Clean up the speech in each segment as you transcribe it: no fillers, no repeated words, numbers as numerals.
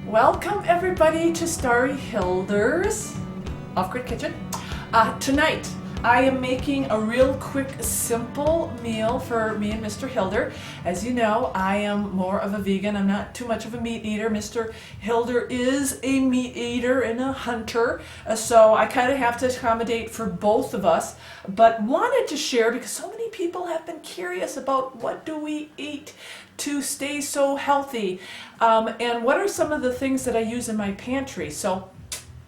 Welcome everybody to Starry Hilder's Off-Grid Kitchen. Tonight I am making a real quick, simple meal for me and Mr. Hilder. As you know, I am more of a vegan. I'm not too much of a meat eater. Mr. Hilder is a meat eater and a hunter, so I kind of have to accommodate for both of us, but wanted to share because so many people have been curious about what do we eat to stay so healthy, and what are some of the things that I use in my pantry. So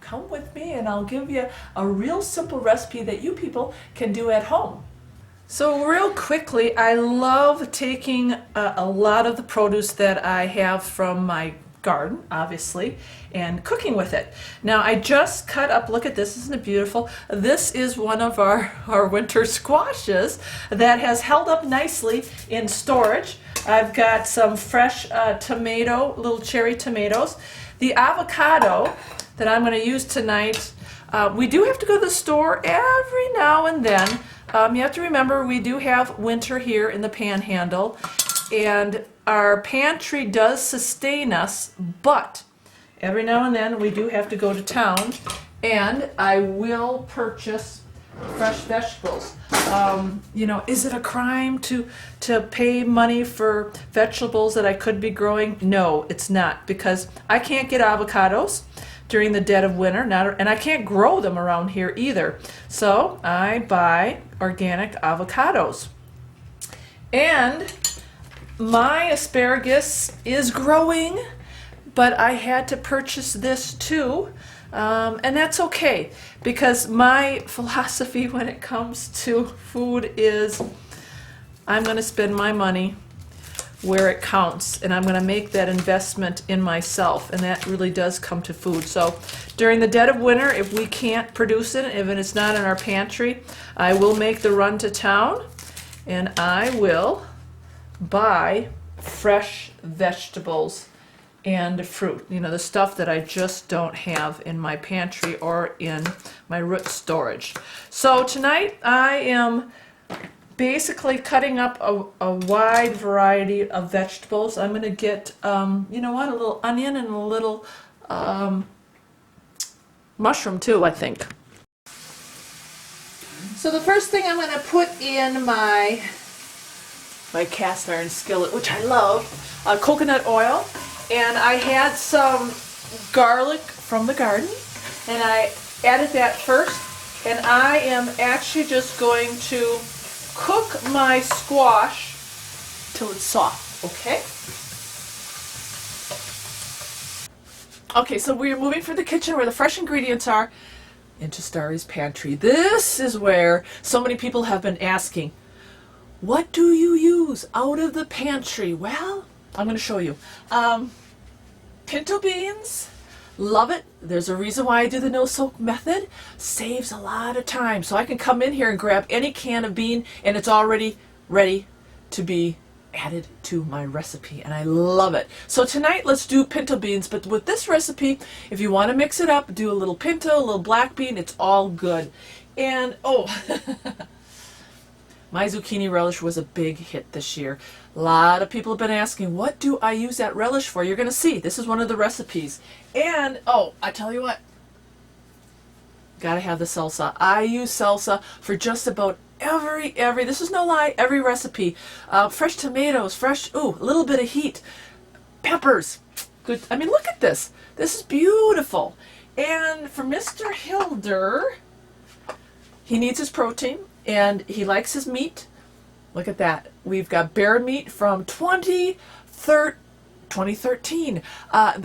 come with me and I'll give you a real simple recipe that you people can do at home. So real quickly, I love taking a lot of the produce that I have from my garden, obviously, and cooking with it. Now I just cut up, look at this, isn't it beautiful? This is one of our winter squashes that has held up nicely in storage. I've got some fresh little cherry tomatoes. The avocado that I'm going to use tonight, we do have to go to the store every now and then. You have to remember we do have winter here in the Panhandle, and our pantry does sustain us, but every now and then we do have to go to town, and I will purchase fresh vegetables. You know, is it a crime to pay money for vegetables that I could be growing? No, it's not, because I can't get avocados during the dead of winter, and I can't grow them around here either. So I buy organic avocados. And my asparagus is growing, but I had to purchase this too. And that's okay, because my philosophy when it comes to food is I'm going to spend my money where it counts, and I'm going to make that investment in myself, and that really does come to food. So during the dead of winter, if we can't produce it, if it's not in our pantry, I will make the run to town and I will buy fresh vegetables and fruit, you know, the stuff that I just don't have in my pantry or in my root storage. So tonight I am basically cutting up a wide variety of vegetables. I'm going to get, you know what, a little onion and a little mushroom too, I think. So the first thing I'm going to put in my cast iron skillet, which I love, coconut oil. And I had some garlic from the garden, and I added that first. And I am actually just going to cook my squash till it's soft, okay? Okay, so we're moving from the kitchen where the fresh ingredients are into Starry's pantry. This is where so many people have been asking, what do you use out of the pantry? Well, I'm going to show you. Pinto beans, love it. There's a reason why I do the no-soak method. Saves a lot of time. So I can come in here and grab any can of bean and it's already ready to be added to my recipe, and I love it. So tonight let's do pinto beans, but with this recipe, if you want to mix it up, do a little pinto, a little black bean, it's all good. And oh, my zucchini relish was a big hit this year. A lot of people have been asking, what do I use that relish for? You're going to see. This is one of the recipes. And, oh, I tell you what. Got to have the salsa. I use salsa for just about every, this is no lie, every recipe. Fresh tomatoes, a little bit of heat. Peppers. Good. I mean, look at this. This is beautiful. And for Mr. Hilder, he needs his protein. And he likes his meat. Look at that. We've got bear meat from 2013.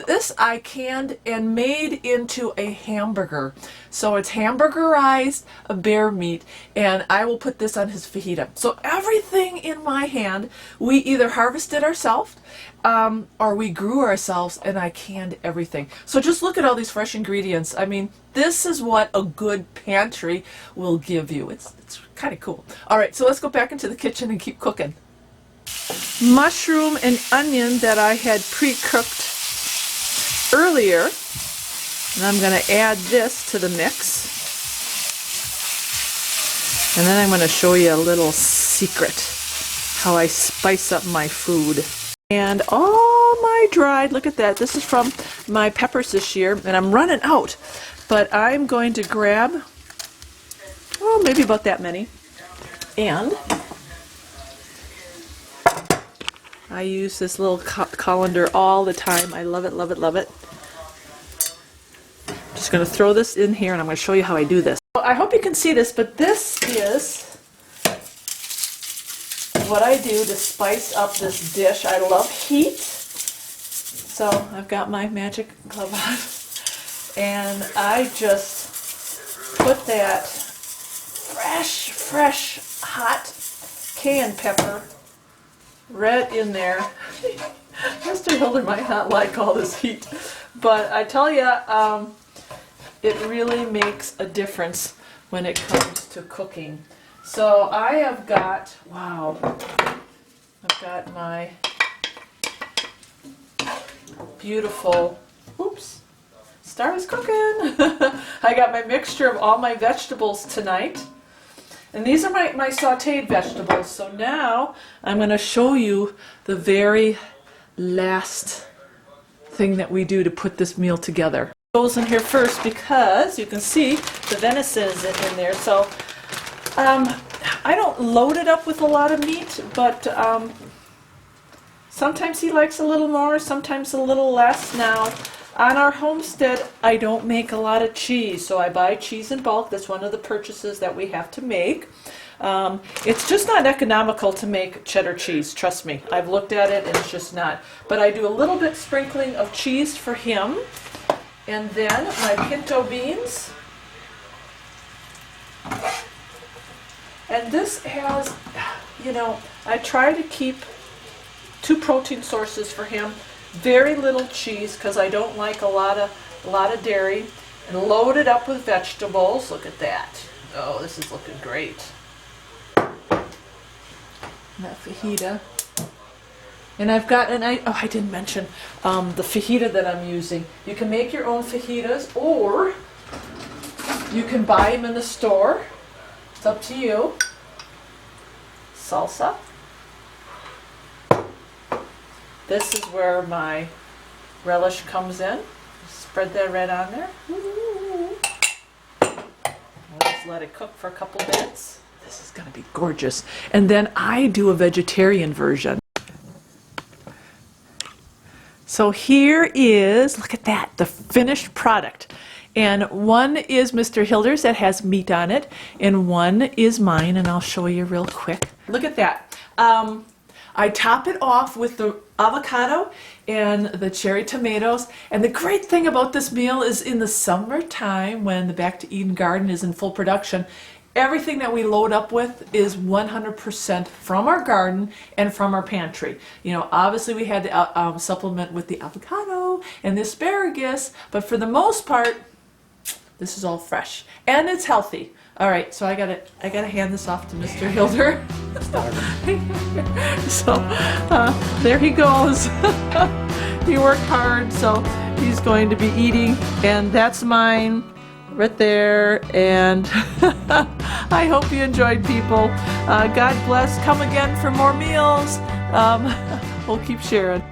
This I canned and made into a hamburger. So it's hamburgerized bear meat, and I will put this on his fajita. So everything in my hand, we either harvested ourselves or we grew ourselves, and I canned everything. So just look at all these fresh ingredients. I mean, this is what a good pantry will give you. It's kind of cool. All right, so let's go back into the kitchen and keep cooking. Mushroom and onion that I had pre-cooked earlier, and I'm going to add this to the mix. And then I'm going to show you a little secret, how I spice up my food. And all all my dried, look at that. This is from my peppers this year, and I'm running out. But I'm going to grab, well, maybe about that many. And I use this little colander all the time. I love it, love it, love it. I'm just going to throw this in here, and I'm going to show you how I do this. So I hope you can see this, but this is what I do to spice up this dish. I love heat. So I've got my magic glove on, and I just put that fresh, hot cayenne pepper right in there. Mr. Hilder might not like all this heat, but I tell you, it really makes a difference when it comes to cooking. So I have got, wow, I've got my beautiful, oops, Starrys cooking. I got my mixture of all my vegetables tonight. And these are my sauteed vegetables. So now I'm going to show you the very last thing that we do to put this meal together. Goes in here first because you can see the venison is in there. So I don't load it up with a lot of meat, but sometimes he likes a little more, sometimes a little less. Now, on our homestead, I don't make a lot of cheese, so I buy cheese in bulk. That's one of the purchases that we have to make. It's just not economical to make cheddar cheese, trust me. I've looked at it and it's just not. But I do a little bit sprinkling of cheese for him, and then my pinto beans. And this has, you know, I try to keep 2 protein sources for him. Very little cheese because I don't like a lot of dairy, and load it up with vegetables. Look at that. Oh, this is looking great. That fajita. And I've got, I didn't mention the fajita that I'm using. You can make your own fajitas, or you can buy them in the store. It's up to you. Salsa. This is where my relish comes in. Spread that right on there. I'll just let it cook for a couple minutes. This is going to be gorgeous. And then I do a vegetarian version. So here is, look at that, the finished product. And one is Mr. Hilder's that has meat on it, and one is mine, and I'll show you real quick. Look at that. I top it off with the avocado and the cherry tomatoes. And the great thing about this meal is in the summertime, when the Back to Eden garden is in full production, everything that we load up with is 100% from our garden and from our pantry. You know, obviously we had to supplement with the avocado and the asparagus, but for the most part, this is all fresh and it's healthy. All right, so I gotta hand this off to Mr. Hilder. So there he goes. He worked hard, so he's going to be eating, and that's mine right there. And I hope you enjoyed, people. God bless. Come again for more meals. We'll keep sharing.